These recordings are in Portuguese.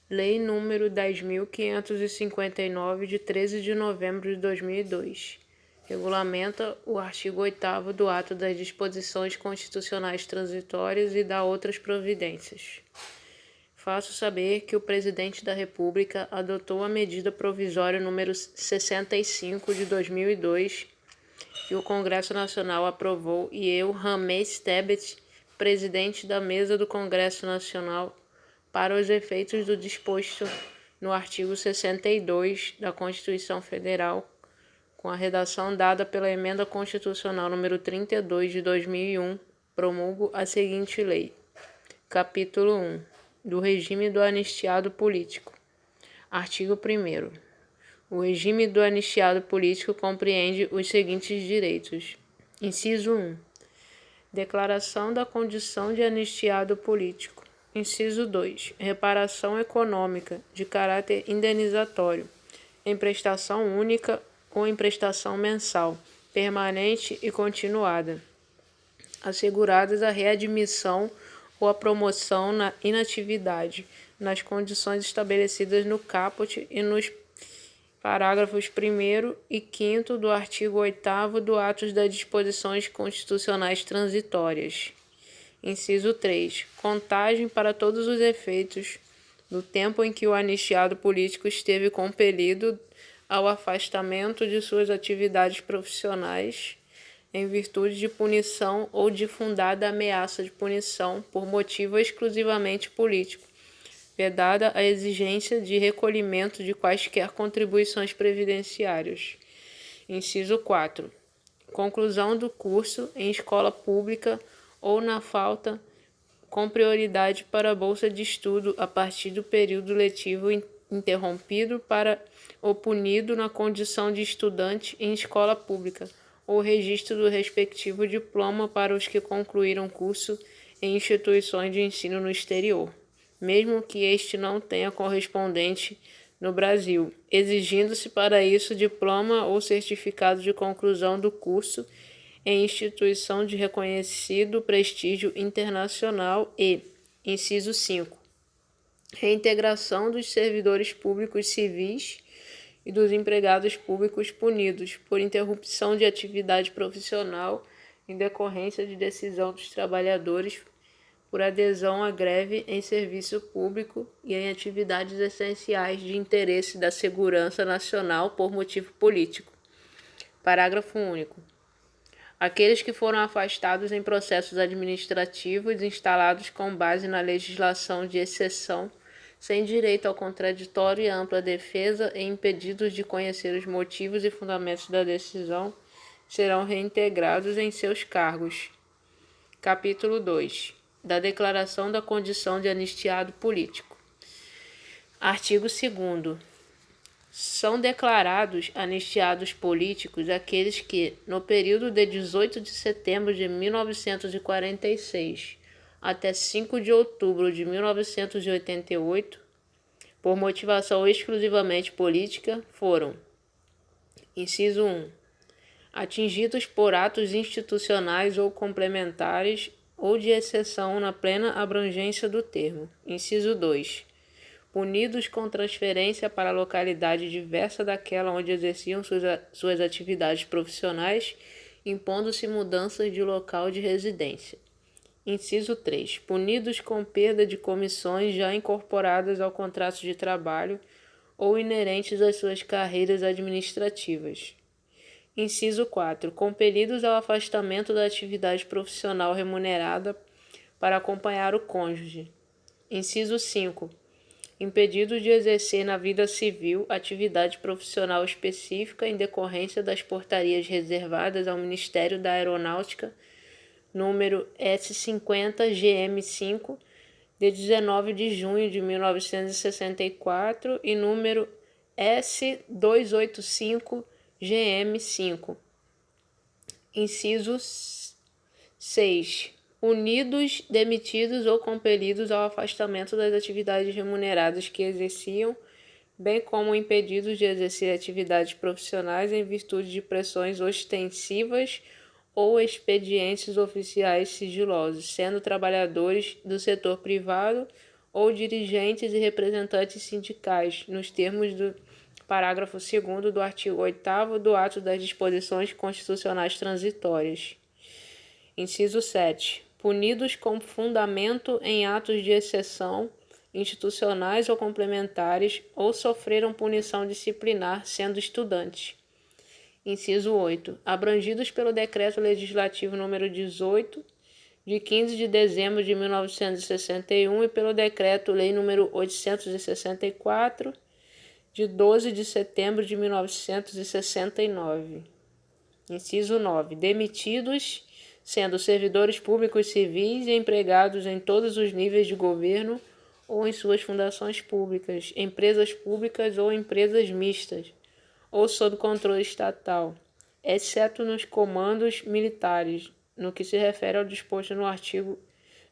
Lei nº 10.559, de 13 de novembro de 2002, regulamenta o artigo 8º do ato das disposições constitucionais transitórias e dá outras providências. Faço saber que o Presidente da República adotou a medida provisória número 65 de 2002, que o Congresso Nacional aprovou, e eu, Ramês Tebet, presidente da Mesa do Congresso Nacional, para os efeitos do disposto no artigo 62 da Constituição Federal, com a redação dada pela Emenda Constitucional número 32 de 2001, promulgo a seguinte lei. Capítulo 1. Do regime do anistiado político. Artigo 1º. O regime do anistiado político compreende os seguintes direitos. Inciso 1. Declaração da condição de anistiado político. Inciso 2. Reparação econômica de caráter indenizatório, em prestação única ou em prestação mensal, permanente e continuada, asseguradas a readmissão ou a promoção na inatividade, nas condições estabelecidas no caput e nos parágrafos 1º e 5º do artigo 8º do Atos das Disposições Constitucionais Transitórias. Inciso 3. Contagem para todos os efeitos do tempo em que o anistiado político esteve compelido ao afastamento de suas atividades profissionais em virtude de punição ou de fundada ameaça de punição por motivo exclusivamente político, vedada a exigência de recolhimento de quaisquer contribuições previdenciárias. Inciso 4. Conclusão do curso em escola pública ou na falta, com prioridade para a bolsa de estudo a partir do período letivo interrompido para o punido na condição de estudante em escola pública, ou registro do respectivo diploma para os que concluíram curso em instituições de ensino no exterior, mesmo que este não tenha correspondente no Brasil, exigindo-se para isso diploma ou certificado de conclusão do curso em instituição de reconhecido prestígio internacional e, inciso 5, reintegração dos servidores públicos civis e dos empregados públicos punidos por interrupção de atividade profissional em decorrência de decisão dos trabalhadores por adesão à greve em serviço público e em atividades essenciais de interesse da segurança nacional por motivo político. Parágrafo único. Aqueles que foram afastados em processos administrativos instalados com base na legislação de exceção, sem direito ao contraditório e ampla defesa e impedidos de conhecer os motivos e fundamentos da decisão, serão reintegrados em seus cargos. Capítulo 2. Da declaração da condição de anistiado político. Artigo 2º. São declarados anistiados políticos aqueles que, no período de 18 de setembro de 1946 até 5 de outubro de 1988, por motivação exclusivamente política, foram: inciso 1. Atingidos por atos institucionais ou complementares ou de exceção na plena abrangência do termo. Inciso 2. Punidos com transferência para localidade diversa daquela onde exerciam suas atividades profissionais, impondo-se mudanças de local de residência. Inciso 3. Punidos com perda de comissões já incorporadas ao contrato de trabalho ou inerentes às suas carreiras administrativas. Inciso 4. Compelidos ao afastamento da atividade profissional remunerada para acompanhar o cônjuge. Inciso 5. Impedidos de exercer na vida civil atividade profissional específica em decorrência das portarias reservadas ao Ministério da Aeronáutica, número S50-GM5, de 19 de junho de 1964 e número S285-GM5. Inciso 6. Unidos, demitidos ou compelidos ao afastamento das atividades remuneradas que exerciam, bem como impedidos de exercer atividades profissionais em virtude de pressões ostensivas ou expedientes oficiais sigilosos, sendo trabalhadores do setor privado ou dirigentes e representantes sindicais, nos termos do parágrafo 2º do artigo 8º do ato das disposições constitucionais transitórias. Inciso 7. Punidos com fundamento em atos de exceção, institucionais ou complementares, ou sofreram punição disciplinar, sendo estudantes. Inciso 8. Abrangidos pelo Decreto Legislativo nº 18, de 15 de dezembro de 1961 e pelo Decreto-Lei nº 864, de 12 de setembro de 1969. Inciso 9. Demitidos, sendo servidores públicos civis e empregados em todos os níveis de governo ou em suas fundações públicas, empresas públicas ou empresas mistas, ou sob controle estatal, exceto nos comandos militares, no que se refere ao disposto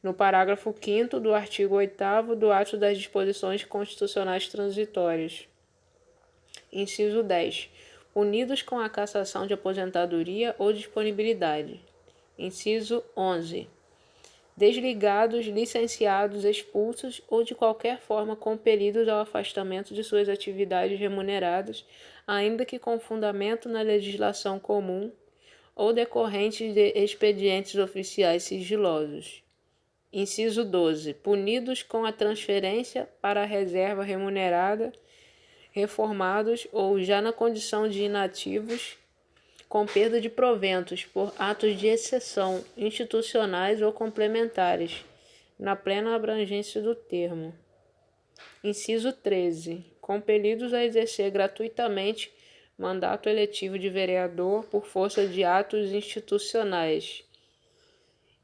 no parágrafo 5º do artigo 8º do ato das disposições constitucionais transitórias. Inciso 10. Punidos com a cassação de aposentadoria ou disponibilidade. Inciso 11. Desligados, licenciados, expulsos ou de qualquer forma compelidos ao afastamento de suas atividades remuneradas, ainda que com fundamento na legislação comum ou decorrentes de expedientes oficiais sigilosos. Inciso 12. Punidos com a transferência para a reserva remunerada, reformados ou já na condição de inativos, com perda de proventos por atos de exceção, institucionais ou complementares, na plena abrangência do termo. Inciso 13. Compelidos a exercer gratuitamente mandato eletivo de vereador por força de atos institucionais.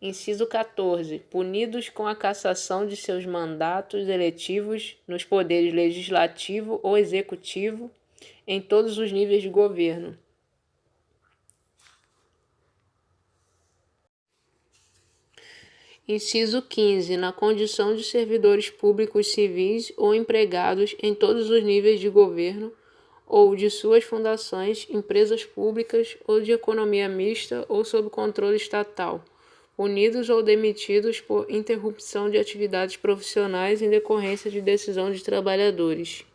Inciso 14. Punidos com a cassação de seus mandatos eletivos nos poderes legislativo ou executivo, em todos os níveis de governo. Inciso 15. Na condição de servidores públicos civis ou empregados em todos os níveis de governo ou de suas fundações, empresas públicas ou de economia mista ou sob controle estatal, punidos ou demitidos por interrupção de atividades profissionais em decorrência de decisão de trabalhadores.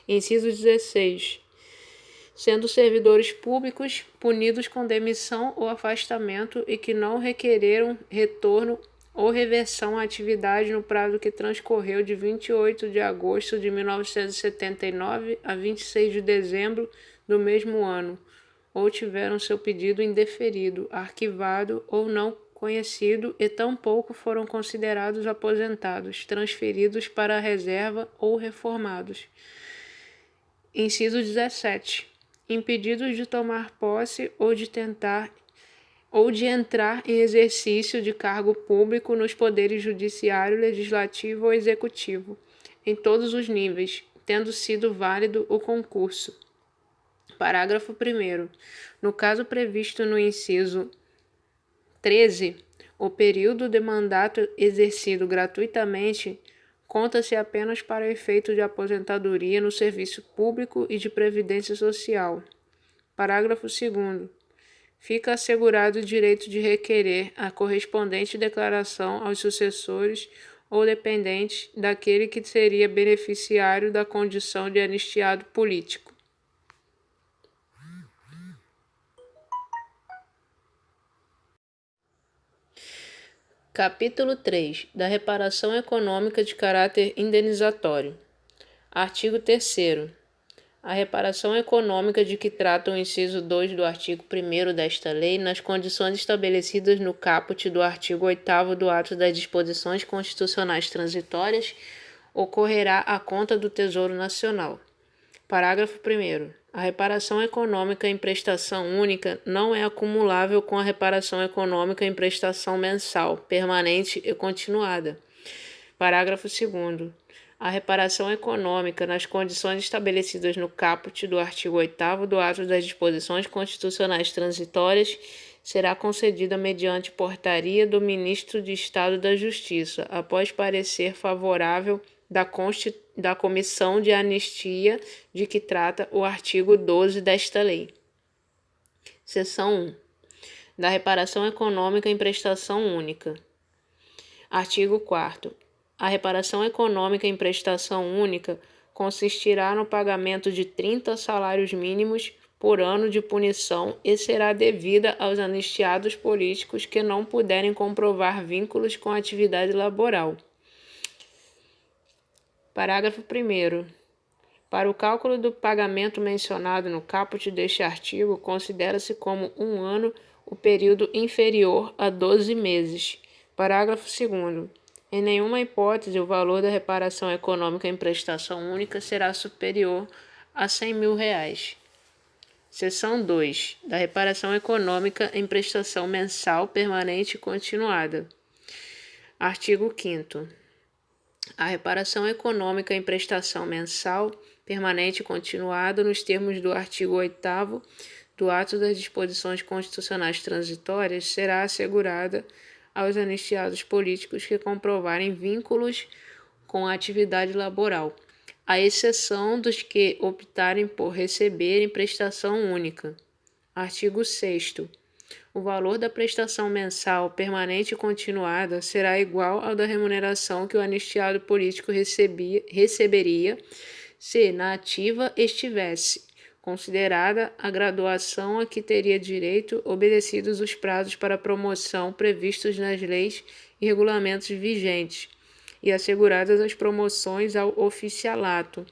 Inciso 16. Sendo servidores públicos punidos com demissão ou afastamento e que não requereram retorno ou reversão à atividade no prazo que transcorreu de 28 de agosto de 1979 a 26 de dezembro do mesmo ano, ou tiveram seu pedido indeferido, arquivado ou não conhecido e tampouco foram considerados aposentados, transferidos para a reserva ou reformados. Inciso 17. Impedidos de tomar posse ou de entrar em exercício de cargo público nos poderes judiciário, legislativo ou executivo, em todos os níveis, tendo sido válido o concurso. Parágrafo 1º. No caso previsto no inciso 13, o período de mandato exercido gratuitamente conta-se apenas para efeito de aposentadoria no serviço público e de previdência social. Parágrafo 2º. Fica assegurado o direito de requerer a correspondente declaração aos sucessores ou dependentes daquele que seria beneficiário da condição de anistiado político. Capítulo 3. Da reparação econômica de caráter indenizatório. Artigo 3º. A reparação econômica de que trata o inciso 2 do artigo 1º desta lei, nas condições estabelecidas no caput do artigo 8º do ato das disposições constitucionais transitórias, ocorrerá à conta do Tesouro Nacional. Parágrafo 1º. A reparação econômica em prestação única não é acumulável com a reparação econômica em prestação mensal, permanente e continuada. Parágrafo 2º. A reparação econômica, nas condições estabelecidas no caput do artigo 8º do ato das disposições constitucionais transitórias, será concedida mediante portaria do Ministro de Estado da Justiça, após parecer favorável da Comissão de Anistia de que trata o artigo 12 desta lei. Seção 1. Da reparação econômica em prestação única. Artigo 4º. A reparação econômica em prestação única consistirá no pagamento de 30 salários mínimos por ano de punição e será devida aos anistiados políticos que não puderem comprovar vínculos com a atividade laboral. Parágrafo 1º. Para o cálculo do pagamento mencionado no caput deste artigo, considera-se como 1 ano o período inferior a 12 meses. Parágrafo 2º. Em nenhuma hipótese o valor da reparação econômica em prestação única será superior a R$ 100.000. Seção 2. Da reparação econômica em prestação mensal permanente e continuada. Artigo 5º. A reparação econômica em prestação mensal permanente e continuada, nos termos do artigo 8º do ato das disposições constitucionais transitórias, será assegurada aos anistiados políticos que comprovarem vínculos com a atividade laboral, à exceção dos que optarem por receberem prestação única. Artigo 6º. O valor da prestação mensal permanente e continuada será igual ao da remuneração que o anistiado político receberia se na ativa estivesse, considerada a graduação a que teria direito, obedecidos os prazos para promoção previstos nas leis e regulamentos vigentes, e asseguradas as promoções ao oficialato,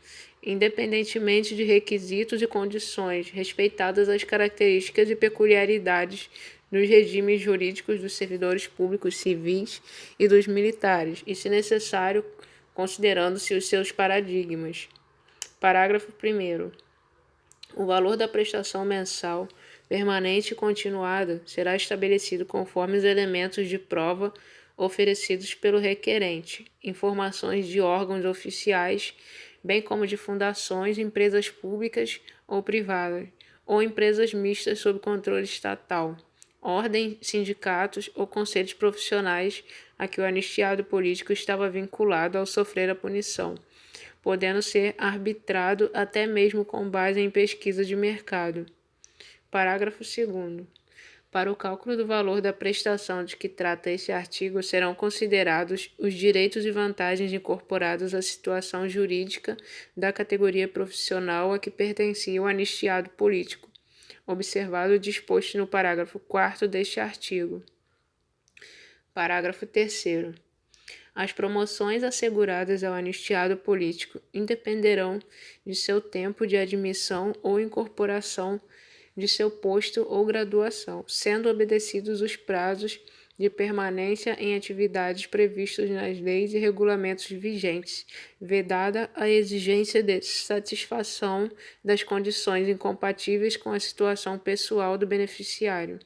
independentemente de requisitos e condições, respeitadas as características e peculiaridades dos regimes jurídicos dos servidores públicos civis e dos militares, e, se necessário, considerando-se os seus paradigmas. Parágrafo 1º. O valor da prestação mensal permanente e continuada será estabelecido conforme os elementos de prova oferecidos pelo requerente, informações de órgãos oficiais, bem como de fundações, empresas públicas ou privadas, ou empresas mistas sob controle estatal, ordens, sindicatos ou conselhos profissionais a que o anistiado político estava vinculado ao sofrer a punição, podendo ser arbitrado até mesmo com base em pesquisa de mercado. Parágrafo 2º. Para o cálculo do valor da prestação de que trata este artigo, serão considerados os direitos e vantagens incorporados à situação jurídica da categoria profissional a que pertencia o anistiado político, observado o disposto no parágrafo 4º deste artigo. Parágrafo 3º. As promoções asseguradas ao anistiado político independerão de seu tempo de admissão ou incorporação de seu posto ou graduação, sendo obedecidos os prazos de permanência em atividades previstos nas leis e regulamentos vigentes, vedada a exigência de satisfação das condições incompatíveis com a situação pessoal do beneficiário.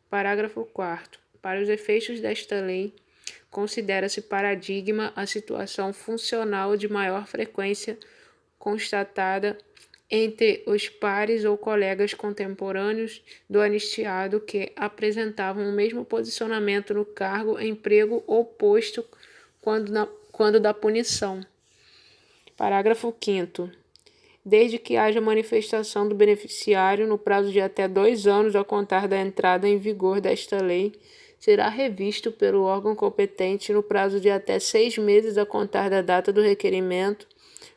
Parágrafo 4º. Para os efeitos desta lei, considera-se paradigma a situação funcional de maior frequência constatada entre os pares ou colegas contemporâneos do anistiado que apresentavam o mesmo posicionamento no cargo, emprego ou posto quando da punição. Parágrafo 5º. Desde que haja manifestação do beneficiário no prazo de até 2 anos a contar da entrada em vigor desta lei, será revisto pelo órgão competente no prazo de até 6 meses a contar da data do requerimento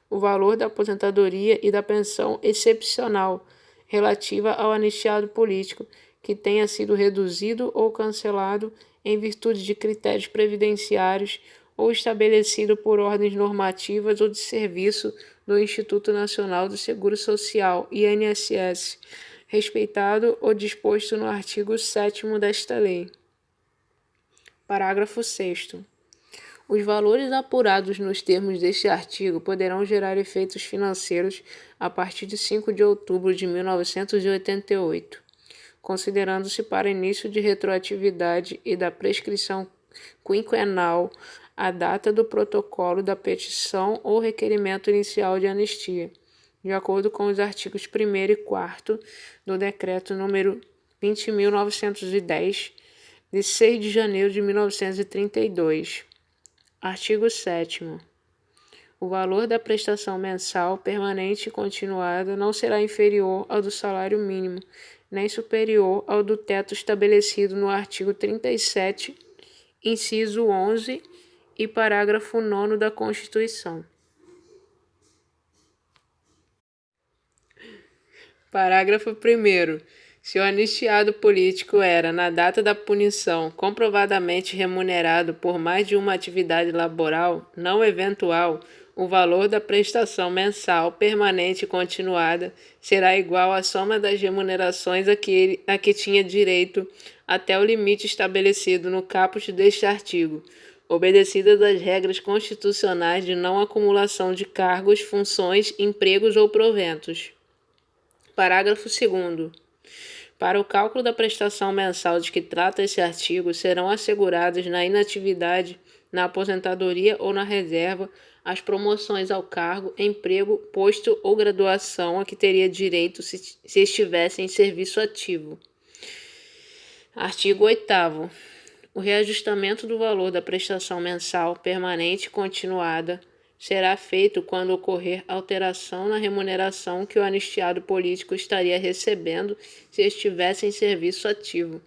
o valor da aposentadoria e da pensão excepcional relativa ao anistiado político que tenha sido reduzido ou cancelado em virtude de critérios previdenciários ou estabelecido por ordens normativas ou de serviço do Instituto Nacional do Seguro Social, INSS, respeitado o disposto no artigo 7º desta lei. Parágrafo 6º. Os valores apurados nos termos deste artigo poderão gerar efeitos financeiros a partir de 5 de outubro de 1988, considerando-se para início de retroatividade e da prescrição quinquenal a data do protocolo da petição ou requerimento inicial de anistia, de acordo com os artigos 1º e 4º do Decreto nº 20.910, de 6 de janeiro de 1932. Artigo 7º. O valor da prestação mensal permanente e continuada não será inferior ao do salário mínimo, nem superior ao do teto estabelecido no artigo 37, inciso 11 e parágrafo 9º da Constituição. Parágrafo 1º. Se o anistiado político era, na data da punição, comprovadamente remunerado por mais de uma atividade laboral não eventual, o valor da prestação mensal permanente e continuada será igual à soma das remunerações a que tinha direito até o limite estabelecido no caput deste artigo, obedecidas as regras constitucionais de não acumulação de cargos, funções, empregos ou proventos. Parágrafo 2º. Para o cálculo da prestação mensal de que trata esse artigo, serão assegurados na inatividade, na aposentadoria ou na reserva as promoções ao cargo, emprego, posto ou graduação a que teria direito se estivesse em serviço ativo. Artigo 8º. O reajustamento do valor da prestação mensal permanente e continuada será feito quando ocorrer alteração na remuneração que o anistiado político estaria recebendo se estivesse em serviço ativo,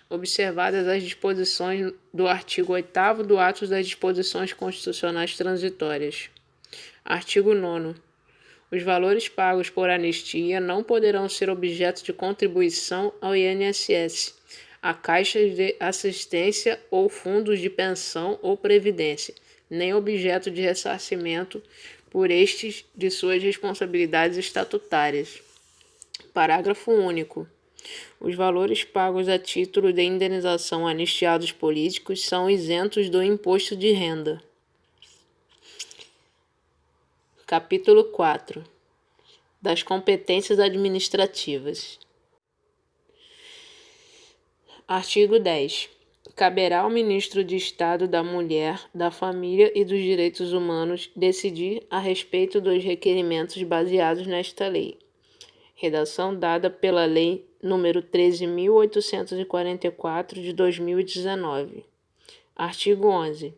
observadas as disposições do artigo 8º do Ato das Disposições Constitucionais Transitórias. Artigo 9º. Os valores pagos por anistia não poderão ser objeto de contribuição ao INSS, a caixas de assistência ou fundos de pensão ou previdência, nem objeto de ressarcimento por estes de suas responsabilidades estatutárias. Parágrafo único. Os valores pagos a título de indenização a anistiados políticos são isentos do imposto de renda. Capítulo 4. Das competências administrativas. Artigo 10. Caberá ao Ministro de Estado da Mulher, da Família e dos Direitos Humanos decidir a respeito dos requerimentos baseados nesta lei. Redação dada pela Lei nº 13.844, de 2019. Artigo 11.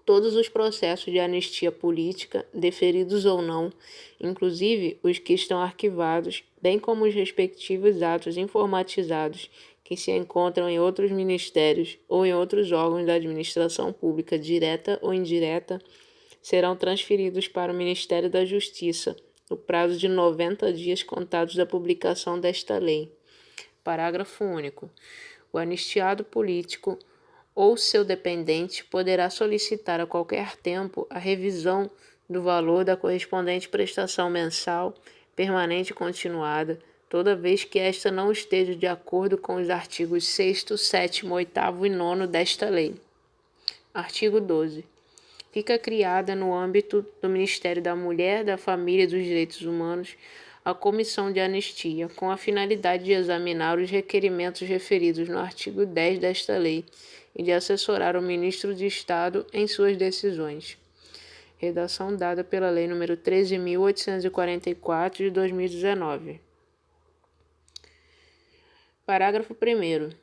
Todos os processos de anistia política, deferidos ou não, inclusive os que estão arquivados, bem como os respectivos atos informatizados que se encontram em outros ministérios ou em outros órgãos da administração pública, direta ou indireta, serão transferidos para o Ministério da Justiça, no prazo de 90 dias contados da publicação desta lei. Parágrafo único. O anistiado político ou seu dependente poderá solicitar a qualquer tempo a revisão do valor da correspondente prestação mensal, permanente e continuada, toda vez que esta não esteja de acordo com os artigos 6º, 7º, 8º e 9º desta lei. Artigo 12. Fica criada, no âmbito do Ministério da Mulher, da Família e dos Direitos Humanos, a Comissão de Anistia, com a finalidade de examinar os requerimentos referidos no artigo 10 desta lei e de assessorar o Ministro de Estado em suas decisões. Redação dada pela Lei nº 13.844, de 2019. Parágrafo 1º.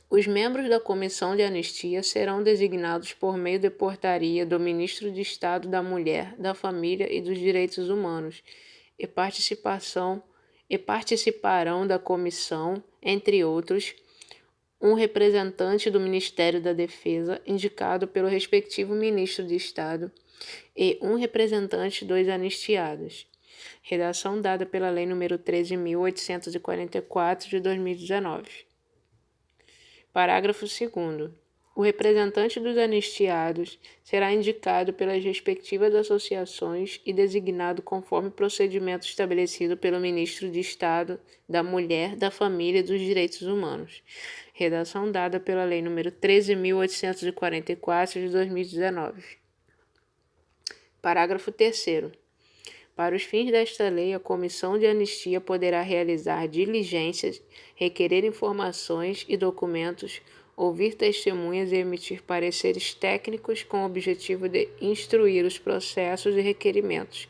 Os membros da Comissão de Anistia serão designados por meio de portaria do Ministro de Estado da Mulher, da Família e dos Direitos Humanos e participarão da comissão, entre outros, um representante do Ministério da Defesa, indicado pelo respectivo Ministro de Estado, e um representante dos anistiados. Redação dada pela Lei nº 13.844, de 2019. Parágrafo 2º. O representante dos anistiados será indicado pelas respectivas associações e designado conforme procedimento estabelecido pelo Ministro de Estado da Mulher, da Família e dos Direitos Humanos. Redação dada pela Lei nº 13.844, de 2019. Parágrafo 3º. Para os fins desta lei, a Comissão de Anistia poderá realizar diligências, requerer informações e documentos, ouvir testemunhas e emitir pareceres técnicos com o objetivo de instruir os processos e requerimentos,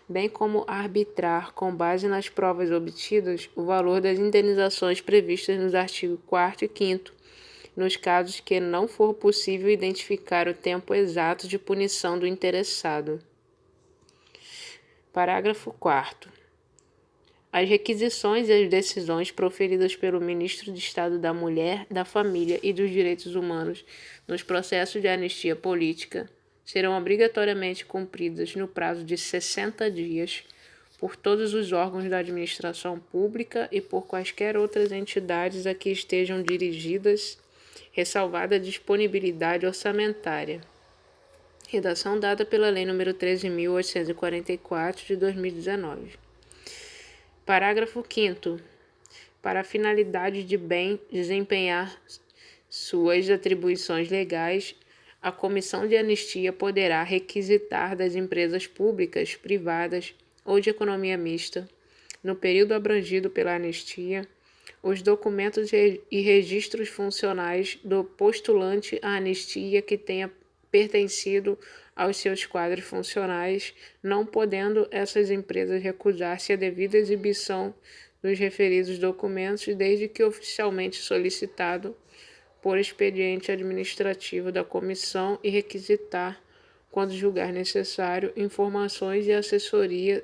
bem como arbitrar, com base nas provas obtidas, o valor das indenizações previstas nos artigos 4º e 5º, nos casos que não for possível identificar o tempo exato de punição do interessado. Parágrafo 4º. As requisições e as decisões proferidas pelo Ministro de Estado da Mulher, da Família e dos Direitos Humanos nos processos de anistia política serão obrigatoriamente cumpridas no prazo de 60 dias por todos os órgãos da administração pública e por quaisquer outras entidades a que estejam dirigidas, ressalvada a disponibilidade orçamentária. Redação dada pela Lei nº 13.844, de 2019. Parágrafo 5º. Para a finalidade de bem desempenhar suas atribuições legais, a Comissão de Anistia poderá requisitar das empresas públicas, privadas ou de economia mista, no período abrangido pela anistia, os documentos e registros funcionais do postulante à anistia que tenha pertencido aos seus quadros funcionais, não podendo essas empresas recusar-se à devida exibição dos referidos documentos, desde que oficialmente solicitado por expediente administrativo da comissão e requisitar, quando julgar necessário, informações e assessoria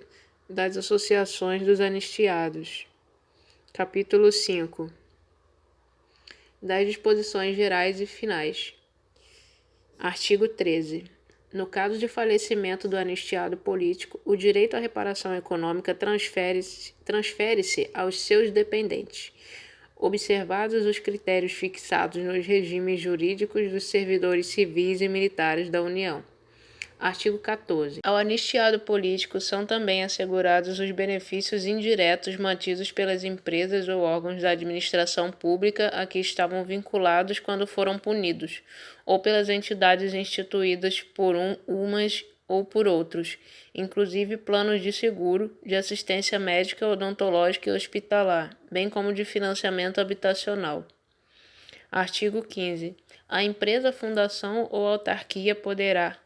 das associações dos anistiados. Capítulo 5. Das disposições gerais e finais. Artigo 13. No caso de falecimento do anistiado político, o direito à reparação econômica transfere-se aos seus dependentes, observados os critérios fixados nos regimes jurídicos dos servidores civis e militares da União. Artigo 14. Ao anistiado político são também assegurados os benefícios indiretos mantidos pelas empresas ou órgãos da administração pública a que estavam vinculados quando foram punidos, ou pelas entidades instituídas por umas ou por outros, inclusive planos de seguro, de assistência médica, odontológica e hospitalar, bem como de financiamento habitacional. Artigo 15. A empresa, fundação ou autarquia poderá,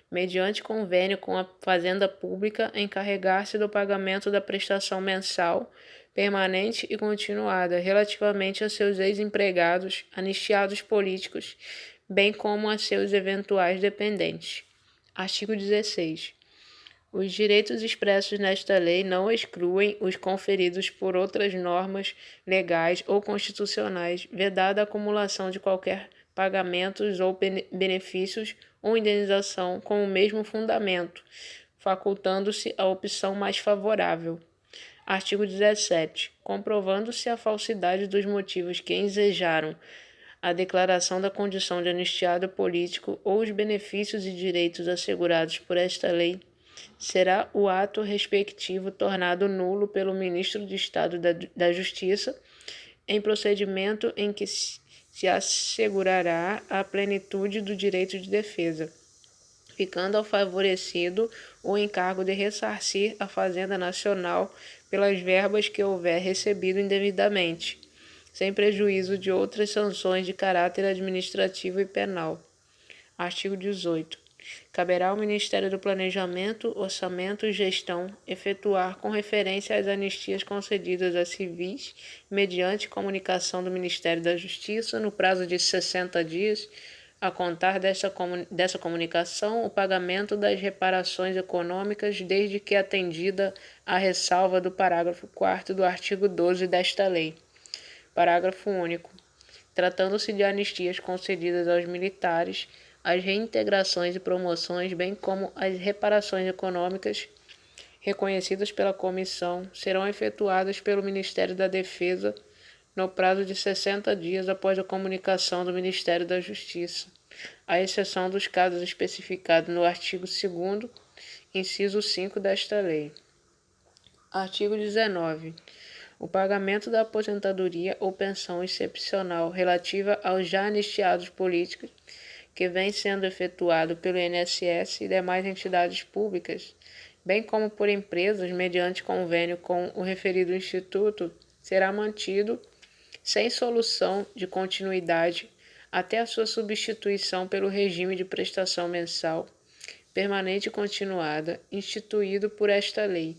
mediante convênio com a Fazenda Pública, encarregar-se do pagamento da prestação mensal, permanente e continuada relativamente a seus ex-empregados, anistiados políticos, bem como a seus eventuais dependentes. Artigo 16. Os direitos expressos nesta lei não excluem os conferidos por outras normas legais ou constitucionais, vedada a acumulação de qualquer pagamentos ou benefícios ou indenização com o mesmo fundamento, facultando-se a opção mais favorável. Artigo 17. Comprovando-se a falsidade dos motivos que ensejaram a declaração da condição de anistiado político ou os benefícios e direitos assegurados por esta lei, será o ato respectivo tornado nulo pelo Ministro de Estado da Justiça, em procedimento em que se assegurará a plenitude do direito de defesa, ficando ao favorecido o encargo de ressarcir a Fazenda Nacional pelas verbas que houver recebido indevidamente, sem prejuízo de outras sanções de caráter administrativo e penal. Artigo 18. Caberá ao Ministério do Planejamento, Orçamento e Gestão efetuar, com referência às anistias concedidas a civis, mediante comunicação do Ministério da Justiça, no prazo de 60 dias, a contar dessa comunicação, o pagamento das reparações econômicas, desde que atendida a ressalva do parágrafo 4º do artigo 12 desta lei. Parágrafo único. Tratando-se de anistias concedidas aos militares, as reintegrações e promoções, bem como as reparações econômicas reconhecidas pela Comissão, serão efetuadas pelo Ministério da Defesa no prazo de 60 dias após a comunicação do Ministério da Justiça, à exceção dos casos especificados no artigo 2º, inciso 5 desta lei. Artigo 19. O pagamento da aposentadoria ou pensão excepcional relativa aos já anistiados políticos, que vem sendo efetuado pelo INSS e demais entidades públicas, bem como por empresas mediante convênio com o referido instituto, será mantido sem solução de continuidade até a sua substituição pelo regime de prestação mensal, permanente e continuada, instituído por esta lei,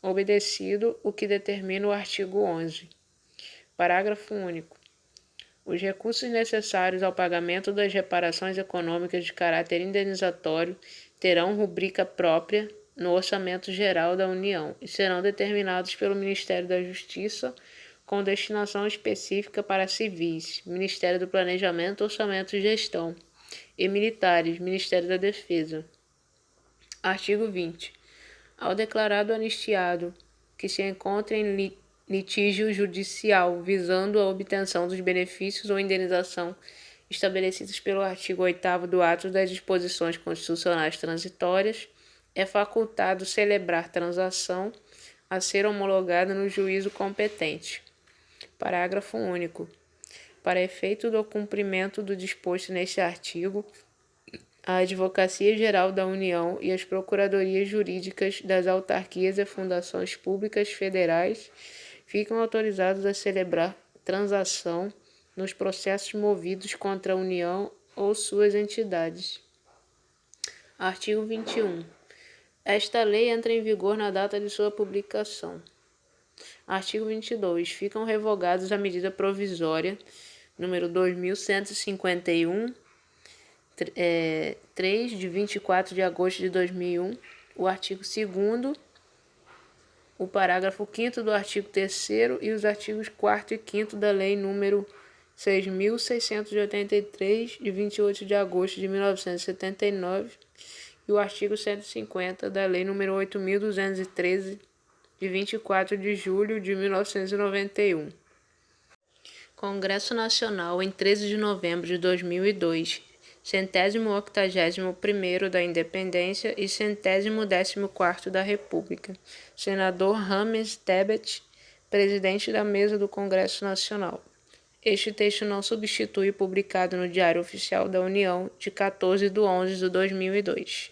obedecido o que determina o artigo 11. Parágrafo único. Os recursos necessários ao pagamento das reparações econômicas de caráter indenizatório terão rubrica própria no Orçamento Geral da União e serão determinados pelo Ministério da Justiça com destinação específica para civis, Ministério do Planejamento, Orçamento e Gestão, e militares, Ministério da Defesa. Artigo 20. Ao declarado anistiado que se encontre em litígio judicial visando a obtenção dos benefícios ou indenização estabelecidos pelo artigo 8º do ato das disposições constitucionais transitórias, é facultado celebrar transação a ser homologada no juízo competente. Parágrafo único. Para efeito do cumprimento do disposto neste artigo, a Advocacia Geral da União e as Procuradorias Jurídicas das autarquias e fundações públicas federais ficam autorizados a celebrar transação nos processos movidos contra a União ou suas entidades. Artigo 21. Esta lei entra em vigor na data de sua publicação. Artigo 22. Ficam revogados a medida provisória número 2151, 3, de 24 de agosto de 2001, o artigo 2º, o parágrafo 5º do artigo 3º e os artigos 4º e 5º da Lei número 6.683, de 28 de agosto de 1979, e o artigo 150 da Lei número 8.213, de 24 de julho de 1991. Congresso Nacional, em 13 de novembro de 2002, 181º da Independência e 114º da República. Senador Rames Tebet, presidente da mesa do Congresso Nacional. Este texto não substitui o publicado no Diário Oficial da União, de 14 de 11 de 2002.